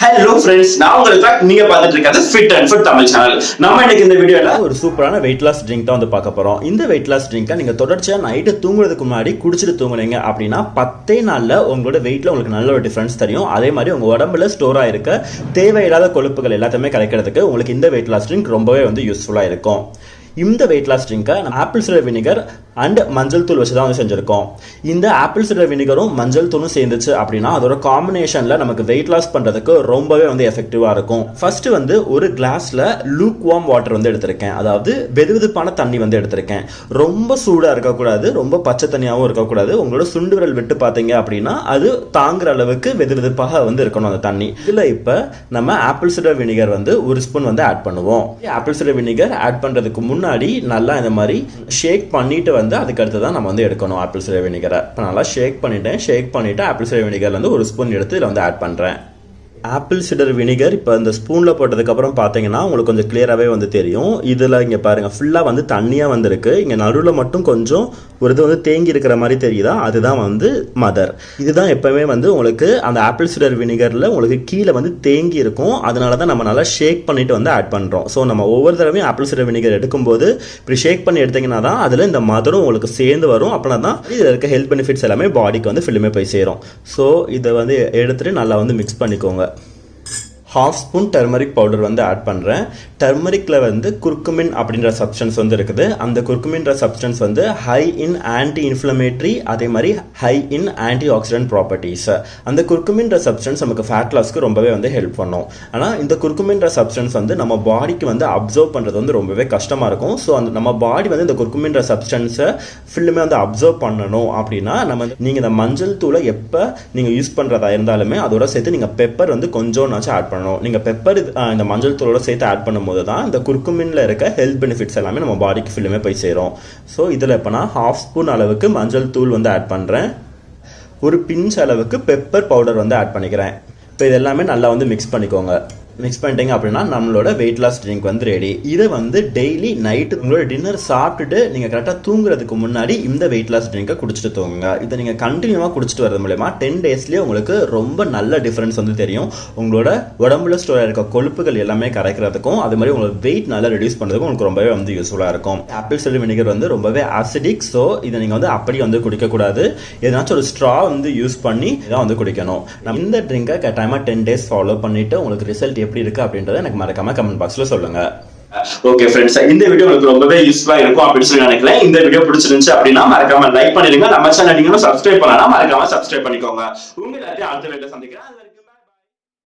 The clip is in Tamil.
Hello friends, நான் உங்களுக்கு நீங்க பார்த்துட்டு இருக்கிறது Fit and Food Tamil channel. நம்ம இன்னைக்கு இந்த வீடியோல ஒரு சூப்பரான weight loss drink தான் வந்து பார்க்க போறோம். இந்த weight loss drink நீங்க தொடர்ச்சியா நைட் தூங்குறதுக்கு முன்னாடி குடிச்சிட்டு தூங்குனீங்க அப்படினா 10 நாள்ல உங்களோட வெயிட்ல உங்களுக்கு நல்ல ஒரு டிஃபரன்ஸ் தெரியும். அதே மாதிரி உங்க உடம்புல ஸ்டோர் ஆயிருக்க தேவையில்லாத கொழுப்புகள் எல்லாத்தையுமே கரைக்கிறதுக்கு உங்களுக்கு இந்த weight loss drink ரொம்பவே வந்து யூஸ்ஃபுல்லா இருக்கும். இந்த weight loss drink நம்ம ஆப்பிள் சிடர் வினிகர் அண்ட் மஞ்சள் தூள் வச்சு தான் வந்து செஞ்சிருக்கோம். இந்த ஆப்பிள் சிடர் வினிகரும் மஞ்சள் தூளும் சேர்ந்துச்சு அப்படின்னா அதோட காம்பினேஷன்ல நமக்கு வெயிட் லாஸ் பண்றதுக்கு ரொம்பவே வந்து எஃபெக்டிவா இருக்கும். ஃபர்ஸ்ட் வந்து ஒரு கிளாஸ்ல லூக் வார்ம் வாட்டர் வந்து எடுத்திருக்கேன். அதாவது வெதுவெதுப்பான தண்ணி வந்து எடுத்திருக்கேன். ரொம்ப சூடா இருக்கக்கூடாது, ரொம்ப பச்சை தண்ணியாகவும் இருக்கக்கூடாது. உங்களோட சுண்டு விரல் விட்டு பார்த்தீங்க அப்படின்னா அது தாங்குற அளவுக்கு வெதுவெதுப்பாக வந்து இருக்கணும் அந்த தண்ணி. இதுல இப்ப நம்ம ஆப்பிள் சிடர் வினிகர் வந்து ஒரு ஸ்பூன் வந்து ஆட் பண்ணுவோம். ஆப்பிள் சிடர் வினிகர் ஆட் பண்றதுக்கு முன்னாடி நல்லா இந்த மாதிரி ஷேக் பண்ணிட்டு வந்து அதுக்கு அடுத்து தான் நம்ம வந்து எடுக்கணும் ஆப்பிள் சிடர் வினிகரை. இப்போ நல்லா ஷேக் பண்ணிட்டு ஆப்பிள் சிடர் வினிகர்ல இருந்து ஒரு ஸ்பூன் எடுத்து இதில் வந்து ஆட் பண்றேன். ஆப்பிள் சிடர் வினிகர் இப்போ இந்த ஸ்பூனில் போட்டதுக்கப்புறம் பார்த்தீங்கன்னா உங்களுக்கு கொஞ்சம் கிளியராகவே வந்து தெரியும். இதில் இங்கே பாருங்கள் ஃபுல்லாக வந்து தண்ணியாக வந்துருக்கு. இங்கே நடுவில் மட்டும் கொஞ்சம் ஒரு இது வந்து தேங்கி இருக்கிற மாதிரி தெரியுதா, அதுதான் வந்து மதர். இதுதான் எப்போவுமே வந்து உங்களுக்கு அந்த ஆப்பிள் சிடர் வினிகரில் உங்களுக்கு கீழே வந்து தேங்கி இருக்கும். அதனால தான் நம்ம நல்லா ஷேக் பண்ணிட்டு வந்து ஆட் பண்ணுறோம். ஸோ நம்ம ஒவ்வொரு தடவையும் ஆப்பிள் சிடர் வினிகர் எடுக்கும்போது இப்படி ஷேக் பண்ணி எடுத்தீங்கன்னா தான் அதில் இந்த மதரும் உங்களுக்கு சேர்ந்து வரும். அப்படின்னா தான் இதில் இருக்க ஹெல்த் பெனிஃபிட்ஸ் எல்லாமே பாடிக்கு வந்து ஃபுல்லுமே போய் சேரும். ஸோ இதை வந்து எடுத்துகிட்டு நல்லா வந்து மிக்ஸ் பண்ணிக்கோங்க. ஹாஃப் ஸ்பூன் டர்மரிக் பவுடர் வந்து ஆட் பண்ணுறேன். டர்மரிக்கில் வந்து குர்குமின் அப்படின்ற சப்ஸ்டன்ஸ் வந்து இருக்குது. அந்த குர்குமின்ற சப்ஸ்டன்ஸ் வந்து ஹை இன் ஆன்டி இன்ஃப்ளமேட்டரி, அதே மாதிரி ஹை இன் ஆன்டி ஆக்சிடென்ட் ப்ராப்பர்ட்டிஸ். அந்த குர்குமின்ற சப்ஸ்டன்ஸ் நமக்கு ஃபேட் லாஸ்க்கு ரொம்பவே வந்து ஹெல்ப் பண்ணும். ஆனால் இந்த குர்குமின்ற சப்ஸ்டன்ஸ் வந்து நம்ம பாடிக்கு வந்து அப்சர்வ் பண்ணுறது வந்து ரொம்பவே கஷ்டமாக இருக்கும். ஸோ அந்த நம்ம பாடி வந்து இந்த குர்குமின்ற சப்ஸ்டன்ஸை ஃபுல்லுமே வந்து அப்சர்வ் பண்ணணும் அப்படின்னா நீங்கள் இந்த மஞ்சள் தூளை எப்போ நீங்கள் யூஸ் பண்ணுறதா இருந்தாலுமே அதோட சேர்த்து நீங்கள் பெப்பர் வந்து கொஞ்சோன்னாச்சும் ஆட் பண்ணணும். நீங்க பெப்பர் இந்த மஞ்சள் தூளோட சேர்த்து ஆட் பண்ணும்போது தான் இந்த குர்குமின்ல இருக்க ஹெல்த் பெனிஃபிட்ஸ் எல்லாமே நம்ம பாடிக்கு ஃபுல்லுமே போய் சேரும். ஸோ இதில் இப்போ நான் ஹாஃப் ஸ்பூன் அளவுக்கு மஞ்சள் தூள் வந்து ஆட் பண்ணுறேன். ஒரு பிஞ்ச் அளவுக்கு பெப்பர் பவுடர் வந்து ஆட் பண்ணிக்கிறேன். இப்போ இது எல்லாமே நல்லா வந்து மிக்ஸ் பண்ணிக்கோங்க. மிக்ஸ் பண்ணிட்டீங்க அப்படின்னா நம்மளோட வெயிட் லாஸ் ட்ரிங்க் வந்து ரெடி. இதை வந்து டெய்லி நைட்டு உங்களோட டின்னர் சாப்பிட்டுட்டு நீங்கள் கரெக்டாக தூங்குறதுக்கு முன்னாடி இந்த வெயிட் லாஸ் ட்ரிங்கை குடிச்சிட்டு தூங்குங்க. இதை நீங்கள் கண்டினியூவாக குடிச்சிட்டு வரது மூலமா 10 டேஸ்லேயே உங்களுக்கு ரொம்ப நல்ல டிஃப்ரென்ஸ் வந்து தெரியும். உங்களோட உடம்புல ஸ்டோர் இருக்க கொழுப்புகள் எல்லாமே கரைக்கிறதுக்கும் அது மாதிரி உங்களோட வெயிட் நல்லா ரெடியூஸ் பண்ணுறதுக்கும் உங்களுக்கு ரொம்பவே வந்து யூஸ்ஃபுல்லாக இருக்கும். ஆப்பிள் சிடர் வினிகர் வந்து ரொம்பவே ஆசிடிக். ஸோ இதை நீங்கள் வந்து அப்படி வந்து குடிக்கக்கூடாது. எதனாச்சும் ஒரு ஸ்ட்ரா வந்து யூஸ் பண்ணி இதான் வந்து குடிக்கணும். நம்ம இந்த ட்ரிங்கை கட்டாயமாக 10 டேஸ் ஃபாலோ பண்ணிட்டு உங்களுக்கு ரிசல்ட் எப்படி இருக்கு அப்படின்றத எனக்கு மறக்காம கமெண்ட் பாக்ஸ்ல சொல்லுங்க. ஓகே ஃப்ரெண்ட்ஸ், இந்த வீடியோ உங்களுக்கு ரொம்பவே யூஸ்ஃபுல்லா இருக்கும் அப்படின்னு சொல்லி நினைக்கிறேன். இந்த வீடியோ பிடிச்சிருந்துச்சு அப்படின்னா மறக்காம லைக் பண்ணிடுங்க. நம்ம சேனல் நீங்க சப்ஸ்கிரைப் பண்ணலாம், மறக்காம சப்ஸ்கிரைப் பண்ணிக்கோங்க. உங்க எல்லாத்தையும் அடுத்த வீடியோல சந்திக்கிறேன்.